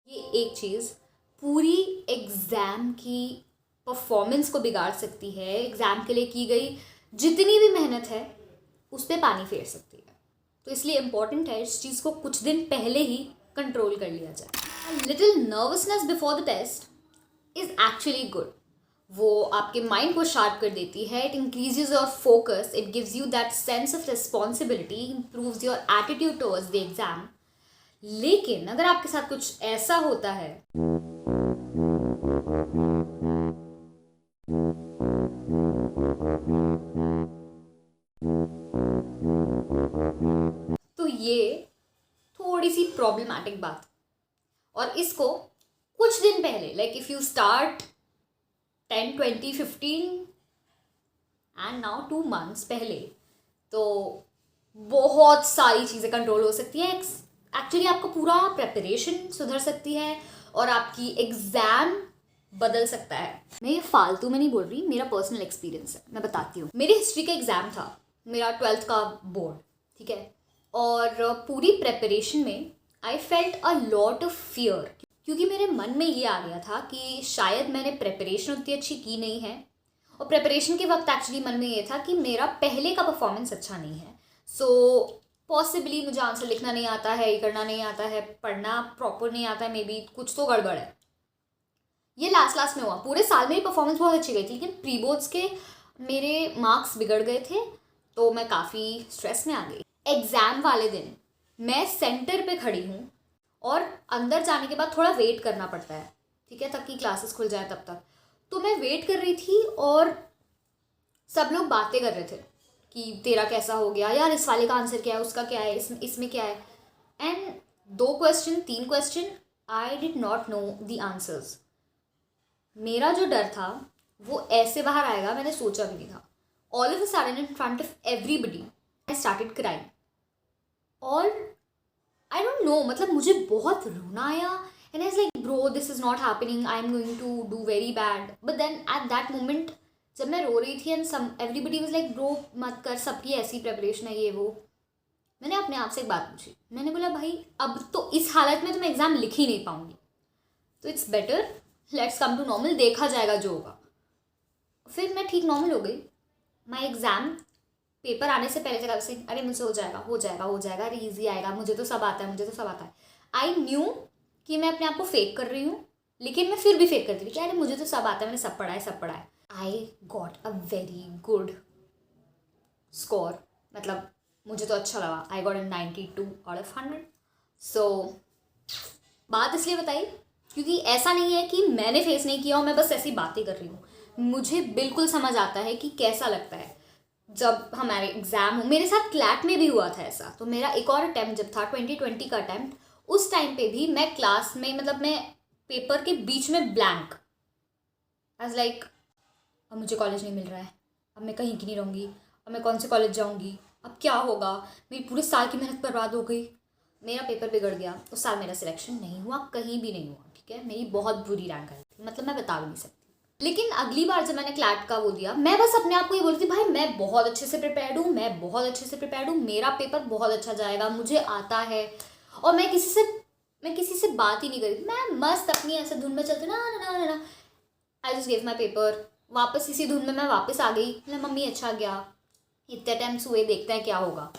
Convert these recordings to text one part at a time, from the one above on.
ये एक चीज़ पूरी एग्ज़ाम की परफॉर्मेंस को बिगाड़ सकती है। एग्ज़ाम के लिए की गई जितनी भी मेहनत है उस पर पानी फेर सकती है। तो इसलिए इम्पॉर्टेंट है इस चीज़ को कुछ दिन पहले ही कंट्रोल कर लिया जाए। Little nervousness before the test is actually good. वो आपके माइंड को शार्प कर देती है। It increases your focus, it gives you that sense of responsibility, improves your attitude towards the exam. लेकिन अगर आपके साथ कुछ ऐसा होता है तो ये थोड़ी सी प्रॉब्लमैटिक बात। और इसको कुछ दिन पहले, like if you start 10, 20, 15 and now 2 months पहले, तो बहुत सारी चीज़ें कंट्रोल हो सकती हैं। एक्चुअली आपका पूरा प्रेपरेशन सुधर सकती है और आपकी एग्ज़ाम बदल सकता है। मैं ये फालतू में नहीं बोल रही, मेरा पर्सनल एक्सपीरियंस है, मैं बताती हूँ। मेरी हिस्ट्री का एग्ज़ाम था, मेरा 12th का बोर्ड, ठीक है। और पूरी प्रेपरेशन में I felt a lot of fear, क्योंकि मेरे मन में ये आ गया था कि शायद मैंने प्रेपरेशन उतनी अच्छी की नहीं है। और प्रेपरेशन के वक्त एक्चुअली मन में ये था कि मेरा पहले का परफॉर्मेंस अच्छा नहीं है, सो पॉसिबली मुझे आंसर लिखना नहीं आता है, ये करना नहीं आता है, पढ़ना प्रॉपर नहीं आता है, मे बी कुछ तो गड़बड़ है। ये लास्ट में हुआ। पूरे साल मेरी परफॉर्मेंस बहुत अच्छी गई थी, लेकिन प्री बोर्ड्स के मेरे मार्क्स बिगड़ गए थे, तो मैं काफ़ी स्ट्रेस में आ गई। एग्ज़ाम वाले दिन मैं सेंटर पे खड़ी हूँ और अंदर जाने के बाद थोड़ा वेट करना पड़ता है, ठीक है, तब कि क्लासेस खुल जाए तब तक। तो मैं वेट कर रही थी और सब लोग बातें कर रहे थे कि तेरा कैसा हो गया यार, इस वाले का आंसर क्या है, उसका क्या है, इसमें क्या है। And 2 question 3 question I did not know the answers. मेरा जो डर था वो ऐसे बाहर आएगा मैंने सोचा भी नहीं था। All of a sudden in front of everybody I started crying. और आई डोंट नो, मतलब मुझे बहुत रोना आया। And I was like bro, this is not happening, I am going to do very bad. But then at that moment जब मैं रो रही थी and everybody was like bro मत कर, सबकी ऐसी प्रेपरेशन है, ये वो। मैंने अपने आप से एक बात पूछी, मैंने बोला भाई अब तो इस हालत में तो मैं एग्ज़ाम लिख ही नहीं पाऊंगी, तो it's better let's come to normal, देखा जाएगा जो होगा। फिर मैं ठीक नॉर्मल हो गई। माई एग्ज़ाम पेपर आने से पहले से अरे मुझसे हो जाएगा हो जाएगा हो जाएगा, अरे ईजी आएगा, मुझे तो सब आता है, मुझे तो सब आता है। आई न्यू कि मैं अपने आप को फेक कर रही हूँ, लेकिन मैं फिर भी फेक करती थी कि अरे मुझे तो सब आता है, मैंने सब पढ़ा है सब पढ़ा है। I got a very good score, मतलब मुझे तो अच्छा लगा। I got 92 out of 100। सो बात इसलिए बताई क्योंकि ऐसा नहीं है कि मैंने फेस नहीं किया और मैं बस ऐसी बातें कर रही हूँ। मुझे बिल्कुल समझ आता है कि कैसा लगता है जब हमारे एग्ज़ाम हो। मेरे साथ क्लैट में भी हुआ था ऐसा। तो मेरा एक और अटैम्प्ट जब था 2020 का अटैम्प्ट, उस टाइम पे भी मैं क्लास में, मतलब मैं पेपर के बीच में ब्लैंक, एज लाइक अब मुझे कॉलेज नहीं मिल रहा है, अब मैं कहीं की नहीं रहूँगी, अब मैं कौन से कॉलेज जाऊँगी, अब क्या होगा, मेरी पूरे साल की मेहनत बर्बाद हो गई। मेरा पेपर बिगड़ गया, उस साल मेरा सिलेक्शन नहीं हुआ, कहीं भी नहीं हुआ, ठीक है। मेरी बहुत बुरी रैंक आई थी, मतलब मैं बता भी नहीं सकती। लेकिन अगली बार जब मैंने क्लैट का वो दिया, मैं बस अपने आप को ये बोलती थी भाई मैं बहुत अच्छे से प्रिपेयर्ड हूँ, मैं बहुत अच्छे से प्रिपेयर्ड हूँ, मेरा पेपर बहुत अच्छा जाएगा, मुझे आता है। और मैं किसी से बात ही नहीं करी, मैं मस्त अपनी ऐसे धुन में चलती ना ना ना ना। I just gave my paper, वापस इसी धुन में मैं वापस आ गई। मैं मम्मी अच्छा गया, इतने अटैम्प्ट्स हुए, देखते हैं क्या होगा,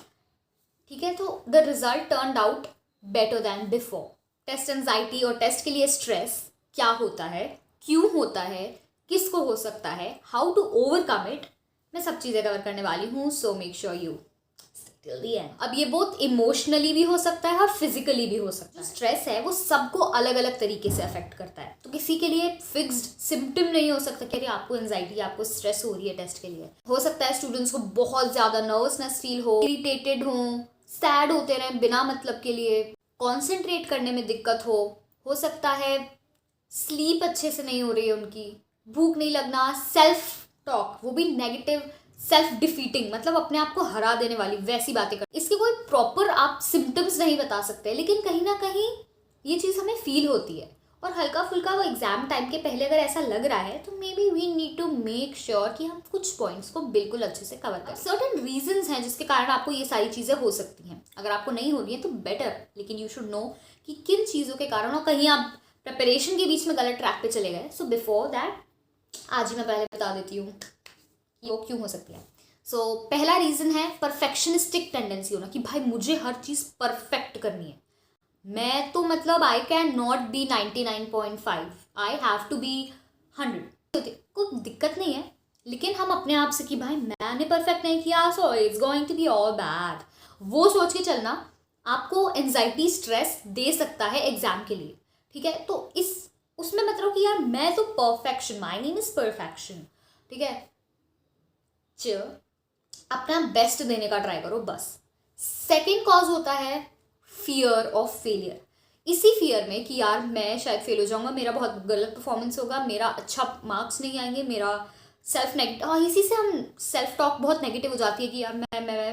ठीक है। तो the result turned out better than before. Test anxiety और टेस्ट के लिए स्ट्रेस क्या होता है, क्यों होता है, किसको हो सकता है, हाउ टू ओवरकम इट, मैं सब चीज़ें कवर करने वाली हूँ। सो make sure you till the end. अब ये बहुत इमोशनली भी हो सकता है और फिजिकली भी हो सकता है। स्ट्रेस है वो सबको अलग अलग तरीके से अफेक्ट करता है, तो किसी के लिए फिक्स्ड सिम्टम नहीं हो सकता कि आपको एंजाइटी, आपको स्ट्रेस हो रही है टेस्ट के लिए। हो सकता है स्टूडेंट्स को बहुत ज़्यादा नर्वसनेस फील हो, इरिटेटेड हो, सैड होते रहें बिना मतलब के लिए, कॉन्सेंट्रेट करने में दिक्कत हो सकता है स्लीप अच्छे से नहीं हो रही है उनकी, भूख नहीं लगना, सेल्फ टॉक वो भी नेगेटिव, सेल्फ डिफीटिंग, मतलब अपने आप को हरा देने वाली वैसी बातें कर। इसके कोई प्रॉपर आप सिम्टम्स नहीं बता सकते, लेकिन कहीं ना कहीं ये चीज़ हमें फील होती है। और हल्का फुल्का वो एग्ज़ाम टाइम के पहले अगर ऐसा लग रहा है तो maybe we need to make sure कि हम कुछ पॉइंट्स को बिल्कुल अच्छे से कवर करें. सर्टेन रीजंस हैं जिसके कारण आपको ये सारी चीज़ें हो सकती हैं. अगर आपको नहीं हो रही है तो बेटर, लेकिन यू शुड नो कि किन चीज़ों के कारण, और कहीं आप प्रिपरेशन के बीच में गलत ट्रैक पे चले गए. सो बिफोर दैट आज ही मैं पहले बता देती हूँ वो क्यों हो सकती है. सो पहला रीज़न है परफेक्शनिस्टिक टेंडेंसी होना, कि भाई मुझे हर चीज़ परफेक्ट करनी है. मैं तो मतलब I can not be 99.5, I have to be 100. कोई दिक्कत नहीं है, लेकिन हम अपने आप से कि भाई मैंने परफेक्ट नहीं किया so it's going to be all bad, वो सोच के चलना आपको एंजाइटी स्ट्रेस दे सकता है एग्जाम के लिए. ठीक है, तो इस उसमें मत रहो कि यार मैं तो perfection, my name is perfection. ठीक है, अपना बेस्ट देने का ट्राई करो बस. सेकेंड कॉज होता है फियर ऑफ फेलियर. इसी फियर में कि यार मैं शायद फेल हो जाऊंगा, मेरा बहुत गलत परफॉर्मेंस होगा, मेरा अच्छा मार्क्स नहीं आएंगे, मेरा सेल्फ नेगेटिव, इसी से हम सेल्फ टॉक बहुत नेगेटिव हो जाती है कि यार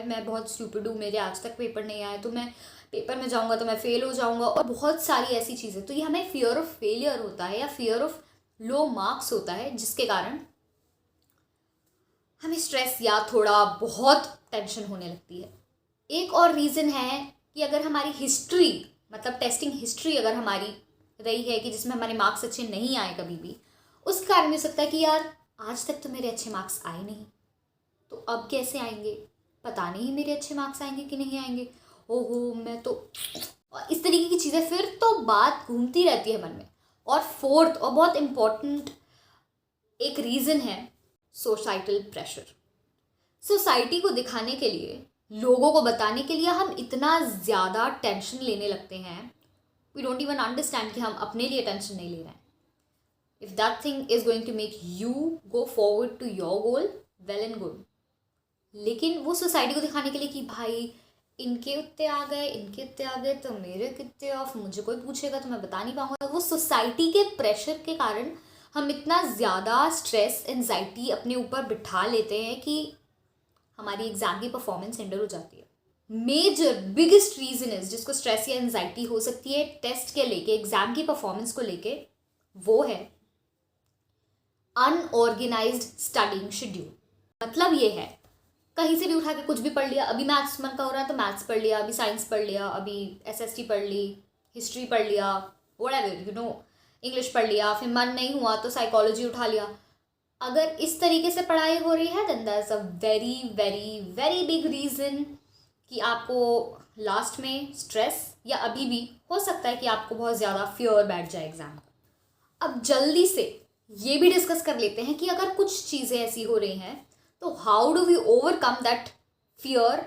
मैं बहुत स्टूपिड हूँ, मेरे आज तक पेपर नहीं आए, तो मैं पेपर में जाऊंगा तो मैं फेल हो जाऊंगा, और बहुत सारी ऐसी चीज़ें. तो ये हमें फियर ऑफ फेलियर होता है या फियर ऑफ लो मार्क्स होता है, जिसके कारण हमें स्ट्रेस या थोड़ा बहुत टेंशन होने लगती है. एक और रीज़न है कि अगर हमारी हिस्ट्री, मतलब टेस्टिंग हिस्ट्री अगर हमारी रही है कि जिसमें हमारे मार्क्स अच्छे नहीं आए कभी भी, उस कारण हो सकता है कि यार आज तक तो मेरे अच्छे मार्क्स आए नहीं, तो अब कैसे आएंगे, पता नहीं मेरे अच्छे मार्क्स आएंगे कि नहीं आएंगे, ओहो मैं तो, इस तरीके की चीज़ें फिर तो बात घूमती रहती है मन में. और फोर्थ और बहुत इम्पॉर्टेंट एक रीज़न है सोसाइटल प्रेशर. सोसाइटी को दिखाने के लिए, लोगों को बताने के लिए हम इतना ज़्यादा टेंशन लेने लगते हैं, वी डोंट इवन अंडरस्टैंड कि हम अपने लिए टेंशन नहीं ले रहे हैं. If that thing is going to make you go forward to your goal, well and good. लेकिन वो सोसाइटी को दिखाने के लिए कि भाई इनके उत्ते आ गए, इनके उत्ते आ गए तो मेरे कितने ऑफ, मुझे कोई पूछेगा तो मैं बता नहीं पाऊंगा. वो सोसाइटी के प्रेशर के कारण हम इतना ज़्यादा स्ट्रेस, एंजाइटी अपने ऊपर बिठा लेते हैं कि हमारी एग्ज़ाम की परफॉर्मेंस हिंडर हो जाती है. मेजर बिगेस्ट रीज़न इज, जिसको स्ट्रेस या एंजाइटी हो सकती है टेस्ट के लेके, एग्ज़ाम की परफॉर्मेंस को लेके, वो है अनऑर्गेनाइज्ड स्टडिंग शेड्यूल. मतलब ये है कहीं से भी उठा के कुछ भी पढ़ लिया, अभी मैथ्स मन का हो रहा है तो मैथ्स पढ़ लिया, अभी साइंस पढ़ लिया, अभी एसएसटी पढ़ ली, हिस्ट्री पढ़ लिया, व्हाटएवर यू नो, इंग्लिश पढ़ लिया, फिर मन नहीं हुआ तो साइकोलॉजी उठा लिया. अगर इस तरीके से पढ़ाई हो रही है then that's a very very very big reason कि आपको लास्ट में स्ट्रेस, या अभी भी हो सकता है कि आपको बहुत ज़्यादा फियर बैठ जाए एग्ज़ाम का. अब जल्दी से ये भी डिस्कस कर लेते हैं कि अगर कुछ चीज़ें ऐसी हो रही हैं तो how do we overcome that fear,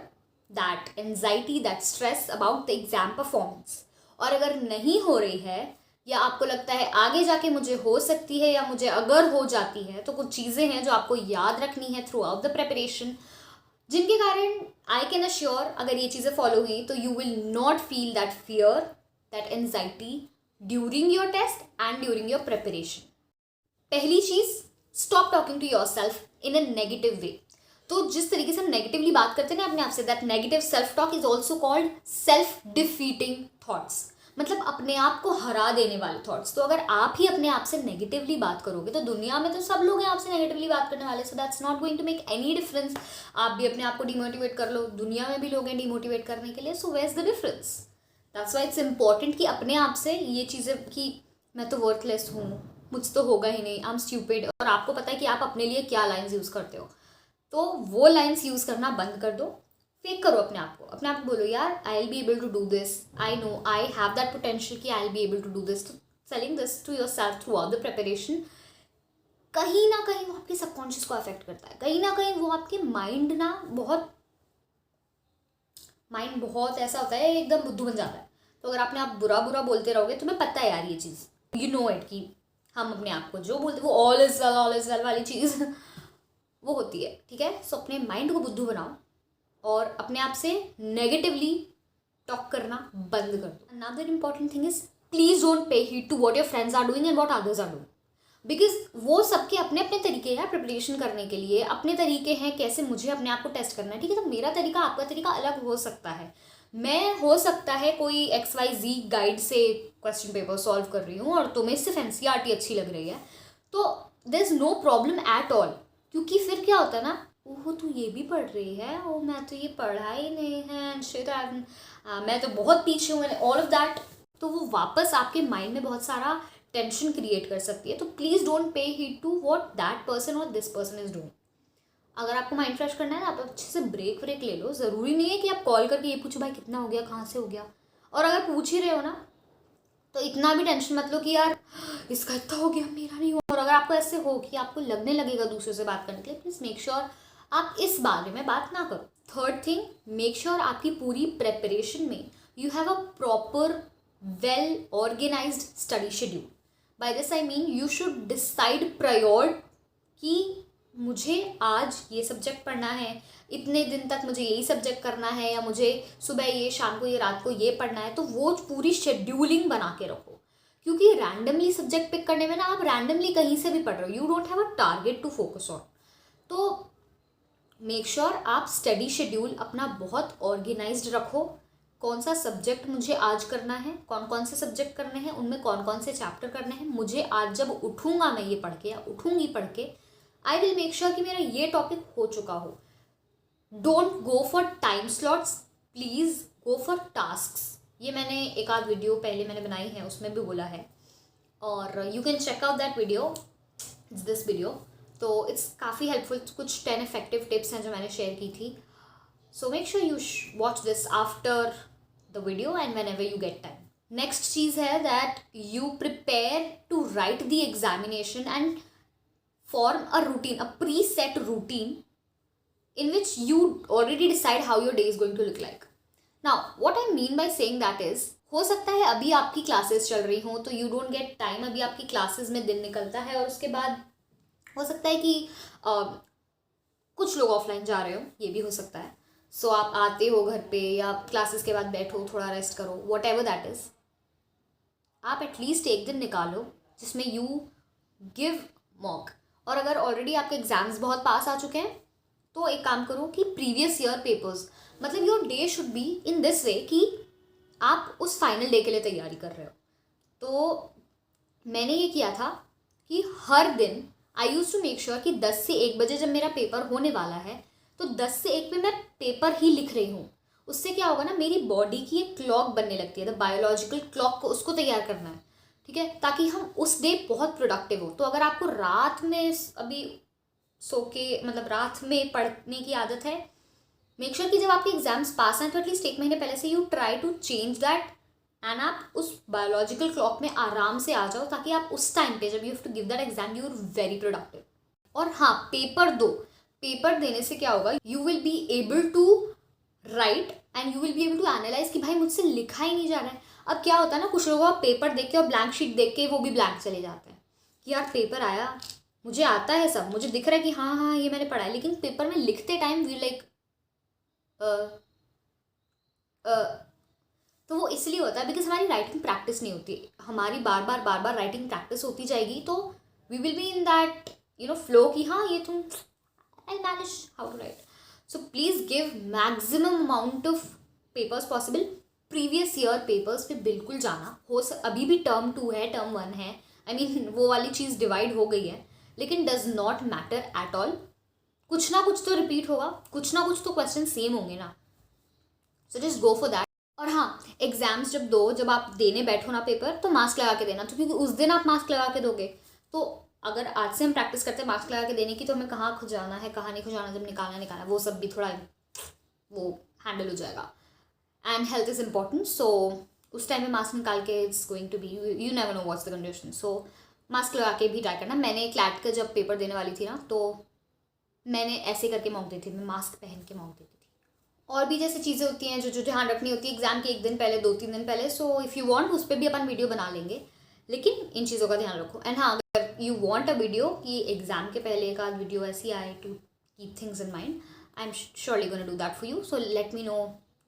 that anxiety, that stress about the exam performance. और अगर नहीं हो रही है, या आपको लगता है आगे जाके मुझे हो सकती है, या मुझे अगर हो जाती है, तो कुछ चीज़ें हैं जो आपको याद रखनी है थ्रू आउट द प्रिपरेशन, जिनके कारण आई कैन अश्योर अगर ये चीज़ें फॉलो हुई तो you will not feel that fear, that anxiety during your test and during your preparation. पहली चीज़, stop talking to your self in a negative way. तो जिस तरीके से हम नेगेटिवली बात करते हैं ना अपने आप से, that negative self talk is also called self defeating thoughts, मतलब अपने आप को हरा देने वाले थॉट्स. तो अगर आप ही अपने आप से नेगेटिवली बात करोगे तो दुनिया में तो सब लोग हैं आपसे नेगेटिवली बात करने वाले, so that's not going to make any difference. आप भी अपने आप को डिमोटिवेट कर लो, दुनिया में भी लोग हैं डिमोटिवेट करने के लिए, so where is the difference. That's why it's important कि अपने आप से ये चीज़ें कि मैं तो वर्थलेस हूँ, मुझ तो होगा ही नहीं, आई एम स्टूपिड, और आपको पता है कि आप अपने लिए क्या लाइन्स यूज़ करते हो, तो वो लाइन्स यूज़ करना बंद कर दो. फेक करो अपने आप को बोलो यार I will be able to do this, I know I have that potential कि I will be able to do this. तो selling this to your self throughout the preparation कहीं ना कहीं वो आपके सबकॉन्शियस को अफेक्ट करता है, कहीं ना कहीं वो आपके माइंड बहुत ऐसा होता है एकदम बुद्धू बन जाता है. तो अगर आपने आप बुरा बुरा बोलते रहोगे, तुम्हें पता है यार ये चीज़, यू नो इट, कि हम अपने आप को जो बोलते वो ऑल इज वेल वाली चीज़ वो होती है. ठीक है, सो अपने माइंड को बुद्धू बनाओ और अपने आप से नेगेटिवली टॉक करना बंद कर दो. Another important thing is please don't pay heed to what your friends are doing and what others are doing, because वो सबके अपने अपने तरीके हैं प्रिपरेशन करने के लिए, अपने तरीके हैं कैसे मुझे अपने आप को टेस्ट करना है. ठीक है, तो मेरा तरीका आपका तरीका अलग हो सकता है, मैं हो सकता है कोई XYZ गाइड से क्वेश्चन पेपर सॉल्व कर रही हूँ और तुम्हें सिर्फ NCERT अच्छी लग रही है, तो there is no problem at all. क्योंकि फिर क्या होता है ना, ओह तू ये भी पढ़ रही है, ओ मैं तो ये पढ़ा ही नहीं है, शिट मैं तो बहुत पीछे हूँ, ऑल ऑफ दैट। तो वो वापस आपके माइंड में बहुत सारा टेंशन क्रिएट कर सकती है। तो please don't pay heed to what that person और दिस पर्सन इज डूइंग। अगर आपको माइंड फ्रेश करना है ना, आप अच्छे से ब्रेक व्रेक ले लो। ज़रूरी नहीं है कि आप कॉल करके ये पूछो भाई कितना हो गया, कहाँ से हो गया। और अगर पूछ ही रहे हो ना, तो इतना भी टेंशन मत लो कि यार इसका इतना हो गया मेरा नहीं हो। और अगर आपको ऐसे हो कि आपको लगने लगेगा दूसरे से बात करने के लिए, प्लीज़ मेक श्योर आप इस बारे में बात ना करो। थर्ड थिंग, मेक श्योर आपकी पूरी प्रेपरेशन में you have a proper well organised study schedule. By this I mean you should decide prior कि मुझे आज ये सब्जेक्ट पढ़ना है, इतने दिन तक मुझे यही सब्जेक्ट करना है, या मुझे सुबह ये, शाम को ये, रात को ये पढ़ना है। तो वो पूरी शेड्यूलिंग बना के रखो। क्योंकि रैंडमली सब्जेक्ट पिक करने में ना, आप रैंडमली कहीं से भी पढ़ रहे हो, you don't have a target to focus on. तो मेक श्योर आप स्टडी शेड्यूल अपना बहुत ऑर्गेनाइज्ड रखो। कौन सा सब्जेक्ट मुझे आज करना है, कौन कौन से सब्जेक्ट करने हैं, उनमें कौन कौन से चैप्टर करने हैं, मुझे आज जब उठूंगा मैं ये पढ़ के या उठूंगी पढ़ के, आई विल मेक श्योर कि मेरा ये टॉपिक हो चुका हो। Don't go for time slots, please go for tasks. ये मैंने एक आध वीडियो पहले मैंने बनाई है, उसमें भी बोला है, और you can check out that video, it's this video. तो इट्स काफ़ी हेल्पफुल। कुछ 10 इफेक्टिव टिप्स हैं जो मैंने शेयर की थी। So make sure you watch this after the video and whenever you get time. Next चीज़ है that you prepare to write the examination and form a routine, a preset routine in which you already decide how your day is going to look like. Now, what I mean by saying that is, हो सकता है अभी आपकी classes चल रही हों तो you don't get time, अभी आपकी क्लासेस में दिन निकलता है, और उसके बाद हो सकता है कि कुछ लोग ऑफलाइन जा रहे हो, ये भी हो सकता है। सो आप आते हो घर पे या क्लासेस के बाद बैठो, थोड़ा रेस्ट करो, वॉट एवर दैट इज़, आप एटलीस्ट एक दिन निकालो जिसमें यू गिव मॉक। और अगर ऑलरेडी आपके एग्जाम्स बहुत पास आ चुके हैं, तो एक काम करो कि प्रीवियस ईयर पेपर्स, मतलब your day should be in this way कि आप उस फाइनल डे के लिए तैयारी कर रहे हो। तो मैंने ये किया था कि हर दिन आई यूज़ टू मेक श्योर कि 10 से 1 बजे जब मेरा पेपर होने वाला है, तो 10 से 1 पे मैं पेपर ही लिख रही हूँ। उससे क्या होगा ना, मेरी बॉडी की एक क्लॉक बनने लगती है, द बायोलॉजिकल क्लॉक को, उसको तैयार करना है, ठीक है, ताकि हम उस डे बहुत प्रोडक्टिव हो। तो अगर आपको रात में अभी सो के, मतलब रात में पढ़ने की आदत है, मेक श्योर कि जब आपके एग्जाम्स पास हैं तो एटलीस्ट 1 महीने पहले से you try to change that, and आप उस बायोलॉजिकल क्लॉक में आराम से आ जाओ, ताकि आप उस टाइम पे जब you have to give that exam you are very productive. और हाँ, पेपर दो, पेपर देने से क्या होगा, you will be able to write and you will be able to analyse कि भाई मुझसे लिखा ही नहीं जा रहा है। अब क्या होता है ना, कुछ लोगों का पेपर देख के और ब्लैंक शीट देख के वो भी ब्लैंक चले जाते हैं कि यार पेपर आया, मुझे आता है सब, मुझे दिख रहा है कि हाँ हाँ ये मैंने पढ़ा है, लेकिन पेपर में लिखते टाइम वी लाइक तो वो इसलिए होता है बिकॉज हमारी राइटिंग प्रैक्टिस नहीं होती। हमारी बार बार राइटिंग प्रैक्टिस होती जाएगी, तो we will be in that flow कि हाँ ये तुम I manage how to write. So please give maximum amount of papers possible. Previous year papers पे बिल्कुल जाना हो, अभी भी टर्म 2 है, टर्म 1 है, आई मीन वो वाली चीज़ डिवाइड हो गई है, लेकिन does not matter at all. कुछ ना कुछ तो रिपीट होगा, कुछ ना कुछ तो क्वेश्चन सेम होंगे ना, so just go for that. और हाँ, एग्जाम्स जब आप देने बैठो ना पेपर, तो मास्क लगा के देना। तो क्योंकि उस दिन आप मास्क लगा के दोगे, तो अगर आज से हम प्रैक्टिस करते हैं मास्क लगा के देने की, तो हमें कहाँ खुजाना है कहाँ नहीं खुजाना, जब निकालना वो सब भी थोड़ा वो हैंडल हो जाएगा। And health is important, so उस टाइम में मास्क निकाल के it's going to be, you never know what's the condition. So mask लगा के भी ट्राई करना। मैंने क्लैट का जब पेपर देने वाली थी ना, तो मैंने ऐसे करके मॉक दी थी, मैं मास्क पहन के मॉक देती थी। और भी जैसे चीज़ें होती हैं जो ध्यान रखनी होती है एग्जाम के 1 दिन पहले, 2-3 दिन पहले। सो इफ़ यू वांट, उस पर भी अपन वीडियो बना लेंगे, लेकिन इन चीज़ों का ध्यान रखो। एंड हाँ, अगर यू वांट अ वीडियो कि एग्जाम के पहले एक आध वीडियो ऐसी आए to keep things in mind, I am surely gonna do that for you. So let me know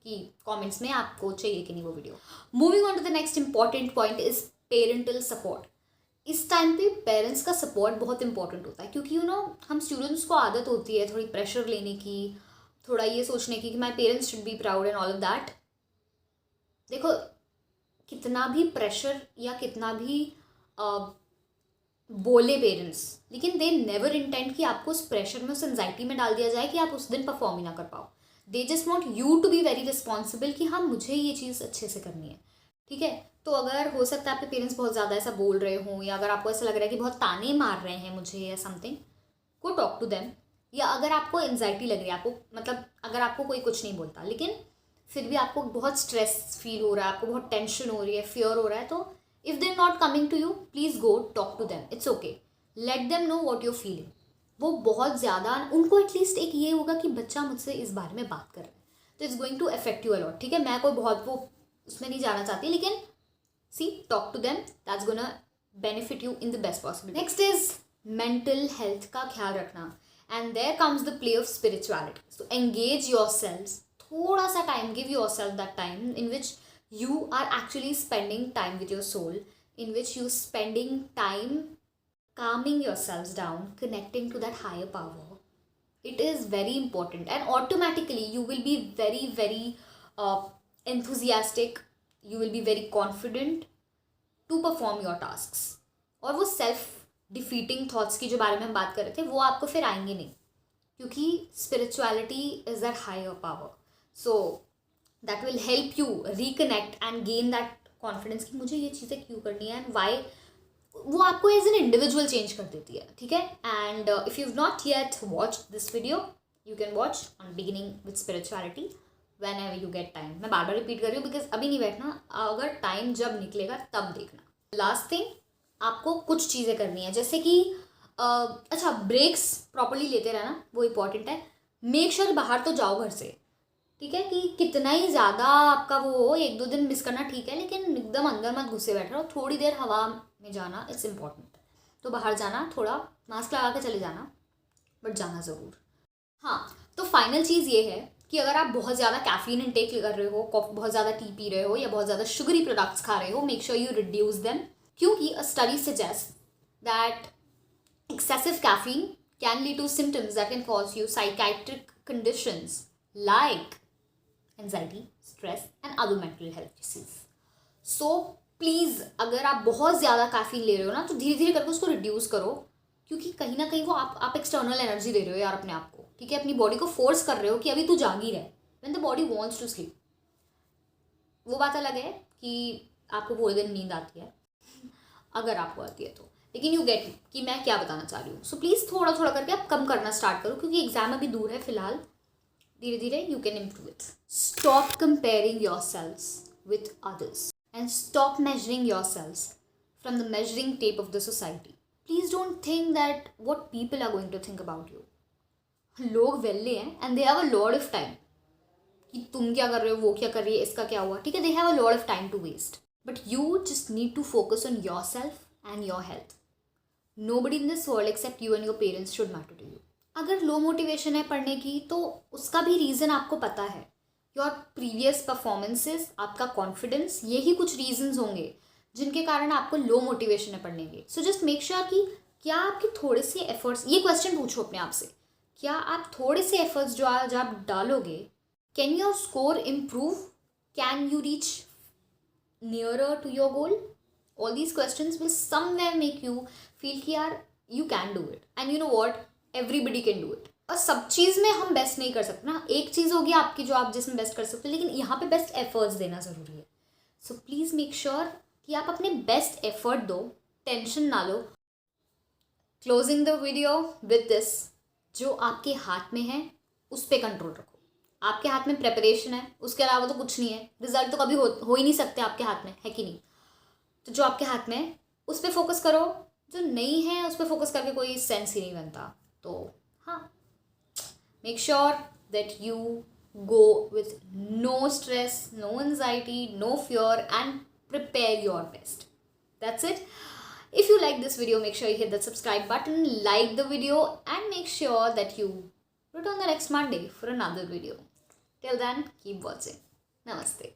कि कमेंट्स में आपको चाहिए कि नहीं वो video. Moving on to the next important point is parental support. इस टाइम पे पेरेंट्स का सपोर्ट बहुत इंपॉर्टेंट होता है, क्योंकि हम स्टूडेंट्स को आदत होती है थोड़ी प्रेशर लेने की, थोड़ा ये सोचने की कि my parents should be proud and all of that. देखो, कितना भी प्रेशर या कितना भी बोले पेरेंट्स, लेकिन दे नेवर इंटेंड कि आपको उस प्रेशर में, उस एंजाइटी में डाल दिया जाए कि आप उस दिन परफॉर्म ही ना कर पाओ. They just want you to be very responsible कि हाँ मुझे ये चीज़ अच्छे से करनी है. ठीक है, तो अगर हो सकता है आपके पेरेंट्स बहुत ज़्यादा ऐसा बोल रहे हों, या अगर आपको ऐसा लग रहा है कि बहुत ताने मार रहे हैं मुझे या something, go talk to them. या अगर आपको एंजाइटी लग रही है, आपको मतलब अगर आपको कोई कुछ नहीं बोलता लेकिन फिर भी आपको बहुत स्ट्रेस फील हो रहा है, आपको बहुत टेंशन हो रही है, फियर हो रहा है, तो if they are not coming to you, please go talk to them. It's okay, let them know what you're feeling. वो बहुत ज़्यादा, उनको एटलीस्ट एक ये होगा कि बच्चा मुझसे इस बारे में बात कर रहा है, तो it's going to affect you a lot. ठीक है, मैं कोई बहुत वो उसमें नहीं जाना चाहती, लेकिन see, talk to them, that's gonna benefit you in the best possible. Next is mental health का ख्याल रखना, and there comes the play of spirituality. So engage your self, थोड़ा सा time, give your self that time in which you are actually spending time with your soul, in which you spending time calming yourselves down, connecting to that higher power. It is very important, and automatically you will be very very enthusiastic, you will be very confident to perform your tasks. और वो self defeating thoughts की जो बारे में हम बात कर रहे थे वो आपको फिर आएंगे नहीं, क्योंकि spirituality is that higher power. So that will help you reconnect and gain that confidence कि मुझे ये चीज़ें क्यों करनी है एंड वाई. वो आपको एज एन इंडिविजुअल चेंज कर देती है. ठीक है, and if you not yet watch this video, you can watch on beginning with spirituality when ever you get time. मैं बार बार रिपीट कर रही हूँ बिकॉज अभी नहीं बैठना, अगर टाइम जब निकलेगा तब देखना. लास्ट थिंग, आपको कुछ चीज़ें करनी है, जैसे कि अच्छा, ब्रेक्स प्रॉपरली लेते रहना, वो इंपॉर्टेंट है. मेक श्योर बाहर तो जाओ घर से. ठीक है, कि कितना ही ज़्यादा आपका वो हो, 1-2 दिन मिस करना ठीक है, लेकिन एकदम अंदर मत घुसे बैठ रहो. थोड़ी देर हवा में जाना, इट्स इम्पॉर्टेंट. तो बाहर जाना, थोड़ा मास्क लगा के चले जाना, बट जाना ज़रूर. हाँ, तो फाइनल चीज़ ये है कि अगर आप बहुत ज़्यादा कैफीन इनटेक कर रहे हो, बहुत ज़्यादा टी पी रहे हो, या बहुत ज़्यादा शुगरी प्रोडक्ट्स खा रहे हो, make sure you reduce them. क्योंकि a study suggest that excessive caffeine can lead to symptoms that can cause you psychiatric conditions like anxiety, stress and other mental health disease. So please, अगर आप बहुत ज़्यादा caffeine ले रहे हो ना, तो धीरे धीरे करके उसको रिड्यूस करो, क्योंकि कहीं ना कहीं वो आप एक्सटर्नल एनर्जी दे रहे हो यार अपने आप को. ठीक है, अपनी बॉडी को फोर्स कर रहे हो कि अभी तू जागी रहे, when the body wants to sleep. वो बात अलग है कि आपको पूरे दिन नींद आती है, अगर आपको आती है तो, लेकिन यू गेट कि मैं क्या बताना चाह रही हूँ. सो प्लीज़ थोड़ा थोड़ा करके आप कम करना स्टार्ट करो, क्योंकि एग्जाम अभी दूर है फिलहाल. धीरे धीरे you can improve it. Stop comparing yourself with others and stop measuring yourself from the measuring tape of the society. Please don't think that what people are going to think about you. लोग वेले हैं and they have a lot of time कि तुम क्या कर रहे हो, वो क्या कर रही है, इसका क्या हुआ. ठीक है, they have a lot of time to waste, but you just need to focus on yourself and your health. Nobody in this world except you and your parents should matter to you. अगर low motivation है पढ़ने की, तो उसका भी reason आपको पता है. योर प्रीवियस परफॉर्मेंसेस, आपका कॉन्फिडेंस, यही कुछ रीजंस होंगे जिनके कारण आपको लो मोटिवेशन है पढ़ने की. सो जस्ट मेक श्योर कि क्या आपके थोड़े से एफर्ट्स, ये क्वेश्चन पूछो अपने आप से, क्या आप थोड़े से एफर्ट्स जो आज आप डालोगे, can your score improve, can you reach nearer to your goal. All these questions will somewhere make you feel कि यार you can do it, and you know what, everybody can do it. और सब चीज़ में हम best नहीं कर सकते ना. एक चीज़ होगी आपकी जो आप जिसमें बेस्ट कर सकते हो, लेकिन यहाँ पे बेस्ट एफर्ट्स देना ज़रूरी है. सो प्लीज़ मेक श्योर कि आप अपने बेस्ट एफर्ट दो, टेंशन ना लो. Closing the video with this, जो आपके हाथ में है उस पर कंट्रोल रखो. आपके हाथ में प्रेपरेशन है, उसके अलावा तो कुछ नहीं है. रिजल्ट तो कभी हो ही नहीं सकते आपके हाथ में, है कि नहीं. तो जो आपके हाथ में है उस पर फोकस करो, जो नहीं है उस पर फोकस करके कोई सेंस ही नहीं बनता. तो हाँ, make sure that you go with no stress, no anxiety, no fear, and prepare your best. That's it. If you like this video, make sure you hit that subscribe button, like the video, and make sure that you return the next Monday for another video. Till then, keep watching. Namaste.